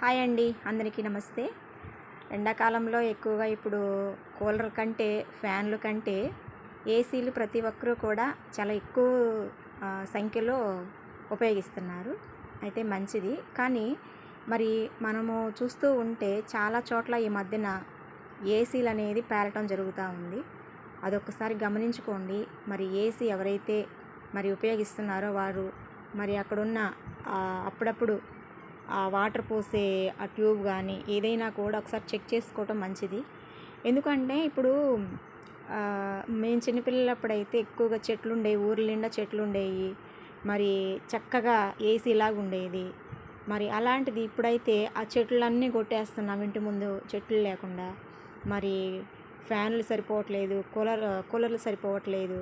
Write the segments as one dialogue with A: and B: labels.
A: Hi అండి, అందరికీ నమస్తే. ఎండాకాలంలో ఎక్కువగా ఇప్పుడు కూలర్ కంటే ఫ్యాన్లు కంటే ఏసీలు ప్రతి ఒక్కరూ కూడా చాలా ఎక్కువ సంఖ్యలో ఉపయోగిస్తున్నారు. అయితే మంచిది. కానీ మరి మనము చూస్తూ ఉంటే చాలా చోట్ల ఈ మధ్యన ఏసీలు అనేది పేలటం జరుగుతూ ఉంది. అదొక్కసారి గమనించుకోండి. మరి ఏసీ ఎవరైతే మరి ఉపయోగిస్తున్నారో వారు మరి అక్కడున్న అప్పుడప్పుడు ఆ వాటర్ పోసే ఆ ట్యూబ్ కానీ ఏదైనా కూడా ఒకసారి చెక్ చేసుకోవటం మంచిది. ఎందుకంటే ఇప్పుడు మేము చిన్నపిల్లలప్పుడైతే ఎక్కువగా చెట్లు ఉండేవి, ఊర్ల నిండా చెట్లు ఉండేవి, మరి చక్కగా ఏసీ లాగా ఉండేది. మరి అలాంటిది ఇప్పుడైతే ఆ చెట్లన్నీ కొట్టేస్తున్నాం, ఇంటి ముందు చెట్లు లేకుండా. మరి ఫ్యాన్లు సరిపోవట్లేదు, కూలర్లు సరిపోవట్లేదు.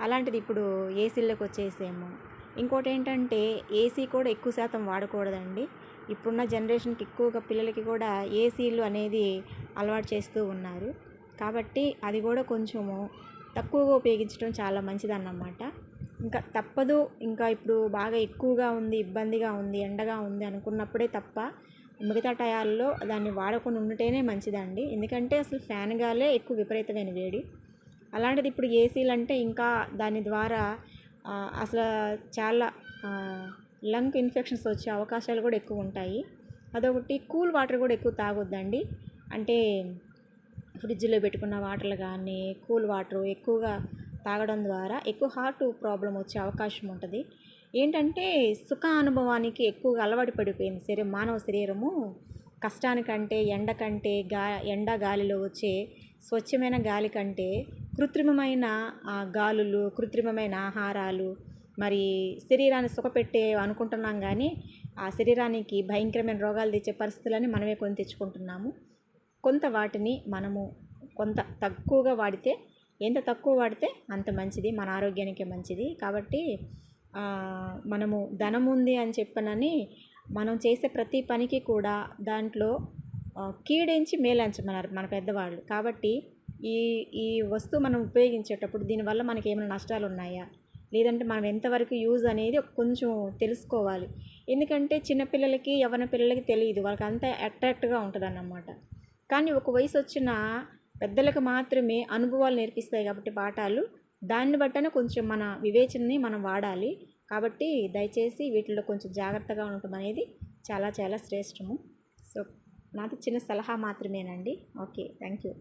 A: అలాంటిది ఇప్పుడు ఏసీల్లోకి వచ్చేసాము. ఇంకోటి ఏంటంటే ఏసీ కూడా ఎక్కువ శాతం వాడకూడదండి. ఇప్పుడున్న జనరేషన్కి ఎక్కువగా పిల్లలకి కూడా ఏసీలు అనేది అలవాటు చేస్తూ ఉన్నారు. కాబట్టి అది కూడా కొంచెము తక్కువగా ఉపయోగించడం చాలా మంచిదన్నమాట. ఇంకా తప్పదు, ఇంకా ఇప్పుడు బాగా ఎక్కువగా ఉంది, ఇబ్బందిగా ఉంది, ఎండగా ఉంది అనుకున్నప్పుడే తప్ప మిగతా టయాల్లో దాన్ని వాడకుండా ఉండటమే మంచిదండి. ఎందుకంటే అసలు ఫ్యాన్ గాలే ఎక్కువ విపరీతమైన వేడి. అలాంటిది ఇప్పుడు ఏసీలు అంటే ఇంకా దాని ద్వారా అసలు చాలా లంగ్ ఇన్ఫెక్షన్స్ వచ్చే అవకాశాలు కూడా ఎక్కువ ఉంటాయి. అదొకటి. కూల్ వాటర్ కూడా ఎక్కువ తాగొద్దండి. అంటే ఫ్రిడ్జ్లో పెట్టుకున్న వాటర్లు కానీ కూల్ వాటర్ ఎక్కువగా తాగడం ద్వారా ఎక్కువ హార్ట్ ప్రాబ్లం వచ్చే అవకాశం ఉంటుంది. ఏంటంటే సుఖ అనుభవానికి ఎక్కువగా అలవాటు పడిపోయింది మానవ శరీరము. కష్టానికంటే ఎండ కంటే ఎండ గాలిలో వచ్చే స్వచ్ఛమైన గాలి కంటే కృత్రిమమైన గాలులు, కృత్రిమమైన ఆహారాలు, మరి శరీరాన్ని సుఖపెట్టే అనుకుంటున్నాం, కానీ ఆ శరీరానికి భయంకరమైన రోగాలు తెచ్చే పరిస్థితులని మనమే కొని తెచ్చుకుంటున్నాము. కొంత వాటిని మనము కొంత తక్కువగా వాడితే, ఎంత తక్కువ వాడితే అంత మంచిది, మన ఆరోగ్యానికి మంచిది. కాబట్టి మనము ధనం ఉంది అని చెప్పనని మనం చేసే ప్రతి పనికి కూడా దాంట్లో కీడించి మేలంచమన్నారు మన పెద్దవాళ్ళు. కాబట్టి ఈ వస్తువు మనం ఉపయోగించేటప్పుడు దీనివల్ల మనకి ఏమైనా నష్టాలు ఉన్నాయా, లేదంటే మనం ఎంతవరకు యూజ్ అనేది కొంచెం తెలుసుకోవాలి. ఎందుకంటే చిన్నపిల్లలకి, యవ్వన పిల్లలకి తెలియదు, వాళ్ళకి అంతా అట్రాక్ట్గా ఉంటుంది అన్నమాట. కానీ ఒక వయసు వచ్చిన పెద్దలకు మాత్రమే అనుభవాలు నేర్పిస్తాయి కాబట్టి పాఠాలు, దాన్ని బట్టనే కొంచెం మన వివేచనని మనం వాడాలి. కాబట్టి దయచేసి వీటిల్లో కొంచెం జాగ్రత్తగా ఉండటం అనేది చాలా చాలా శ్రేష్టము. సో నాది చిన్న సలహా మాత్రమేనండి. Okay, thank you.